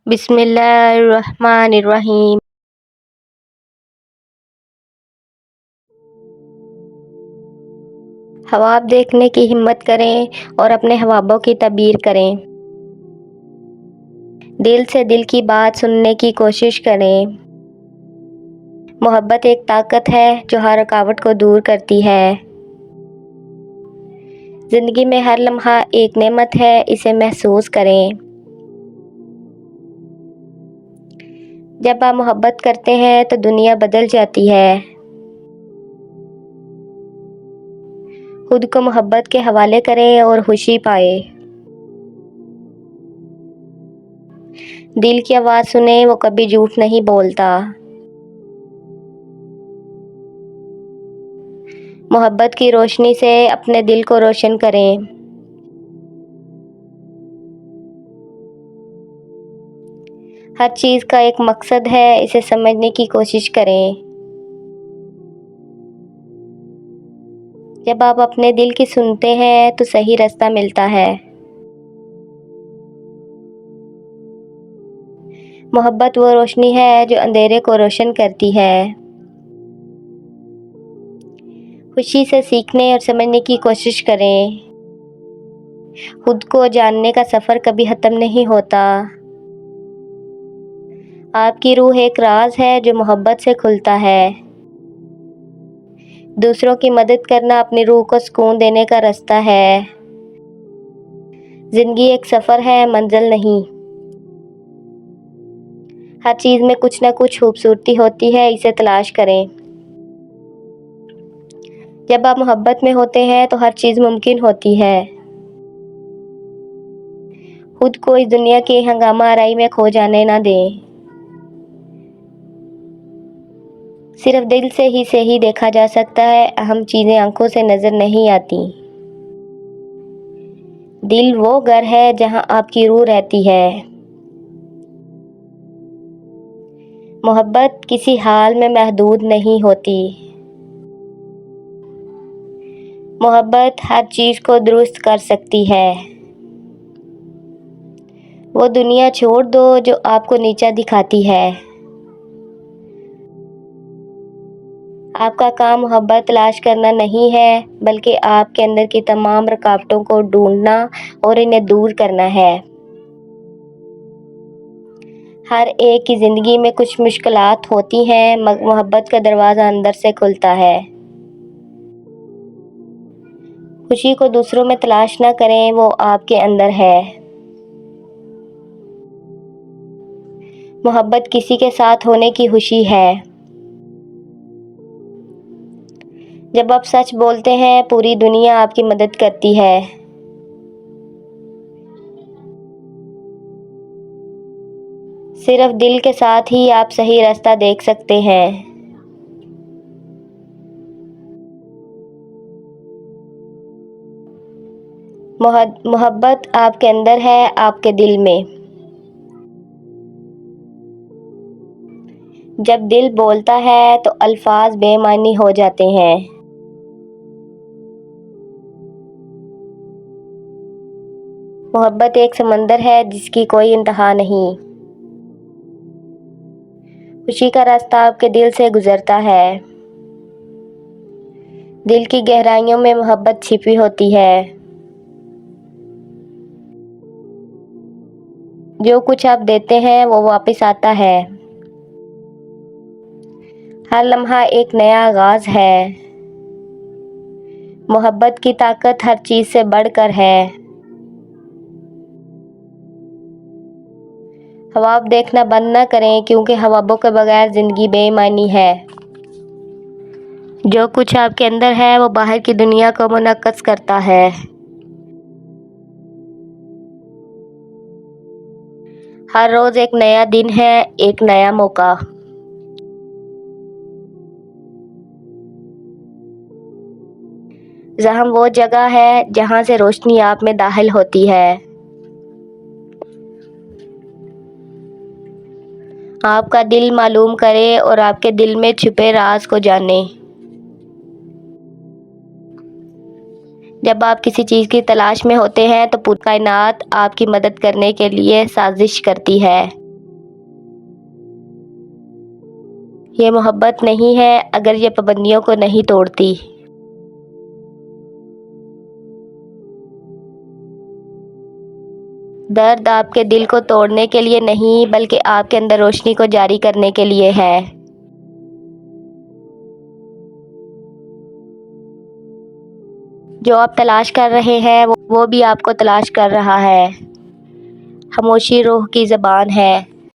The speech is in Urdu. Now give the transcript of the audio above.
بسم اللہ الرحمن الرحیم۔ خواب دیکھنے کی ہمت کریں اور اپنے خوابوں کی تعبیر کریں۔ دل سے دل کی بات سننے کی کوشش کریں۔ محبت ایک طاقت ہے جو ہر رکاوٹ کو دور کرتی ہے۔ زندگی میں ہر لمحہ ایک نعمت ہے، اسے محسوس کریں۔ جب آپ محبت کرتے ہیں تو دنیا بدل جاتی ہے۔ خود کو محبت کے حوالے کریں اور خوشی پائیں۔ دل کی آواز سنیں، وہ کبھی جھوٹ نہیں بولتا۔ محبت کی روشنی سے اپنے دل کو روشن کریں۔ ہر چیز کا ایک مقصد ہے، اسے سمجھنے کی کوشش کریں۔ جب آپ اپنے دل کی سنتے ہیں تو صحیح راستہ ملتا ہے۔ محبت وہ روشنی ہے جو اندھیرے کو روشن کرتی ہے۔ خوشی سے سیکھنے اور سمجھنے کی کوشش کریں۔ خود کو جاننے کا سفر کبھی ختم نہیں ہوتا۔ آپ کی روح ایک راز ہے جو محبت سے کھلتا ہے۔ دوسروں کی مدد کرنا اپنی روح کو سکون دینے کا راستہ ہے۔ زندگی ایک سفر ہے، منزل نہیں۔ ہر چیز میں کچھ نہ کچھ خوبصورتی ہوتی ہے، اسے تلاش کریں۔ جب آپ محبت میں ہوتے ہیں تو ہر چیز ممکن ہوتی ہے۔ خود کو اس دنیا کی ہنگامہ آرائی میں کھو جانے نہ دیں۔ صرف دل سے ہی دیکھا جا سکتا ہے، اہم چیزیں آنکھوں سے نظر نہیں آتی۔ دل وہ گھر ہے جہاں آپ کی روح رہتی ہے۔ محبت کسی حال میں محدود نہیں ہوتی۔ محبت ہر چیز کو درست کر سکتی ہے۔ وہ دنیا چھوڑ دو جو آپ کو نیچا دکھاتی ہے۔ آپ کا کام محبت تلاش کرنا نہیں ہے، بلکہ آپ کے اندر کی تمام رکاوٹوں کو ڈھونڈنا اور انہیں دور کرنا ہے۔ ہر ایک کی زندگی میں کچھ مشکلات ہوتی ہیں، محبت کا دروازہ اندر سے کھلتا ہے۔ خوشی کو دوسروں میں تلاش نہ کریں، وہ آپ کے اندر ہے۔ محبت کسی کے ساتھ ہونے کی خوشی ہے۔ جب آپ سچ بولتے ہیں، پوری دنیا آپ کی مدد کرتی ہے۔ صرف دل کے ساتھ ہی آپ صحیح راستہ دیکھ سکتے ہیں۔ محبت آپ کے اندر ہے، آپ کے دل میں۔ جب دل بولتا ہے تو الفاظ بے معنی ہو جاتے ہیں۔ محبت ایک سمندر ہے جس کی کوئی انتہا نہیں۔ خوشی کا راستہ آپ کے دل سے گزرتا ہے۔ دل کی گہرائیوں میں محبت چھپی ہوتی ہے۔ جو کچھ آپ دیتے ہیں وہ واپس آتا ہے۔ ہر لمحہ ایک نیا آغاز ہے۔ محبت کی طاقت ہر چیز سے بڑھ کر ہے۔ خواب دیکھنا بند نہ کریں، کیونکہ خوابوں کے بغیر زندگی بے معنی ہے۔ جو کچھ آپ کے اندر ہے وہ باہر کی دنیا کو منعکس کرتا ہے۔ ہر روز ایک نیا دن ہے، ایک نیا موقع۔ ذہن وہ جگہ ہے جہاں سے روشنی آپ میں داخل ہوتی ہے۔ آپ کا دل معلوم کرے اور آپ کے دل میں چھپے راز کو جانے۔ جب آپ کسی چیز کی تلاش میں ہوتے ہیں تو پوری کائنات آپ کی مدد کرنے کے لیے سازش کرتی ہے۔ یہ محبت نہیں ہے اگر یہ پابندیوں کو نہیں توڑتی۔ درد آپ کے دل کو توڑنے کے لیے نہیں بلکہ آپ کے اندر روشنی کو جاری کرنے کے لیے ہے۔ جو آپ تلاش کر رہے ہیں وہ بھی آپ کو تلاش کر رہا ہے۔ خاموشی روح کی زبان ہے۔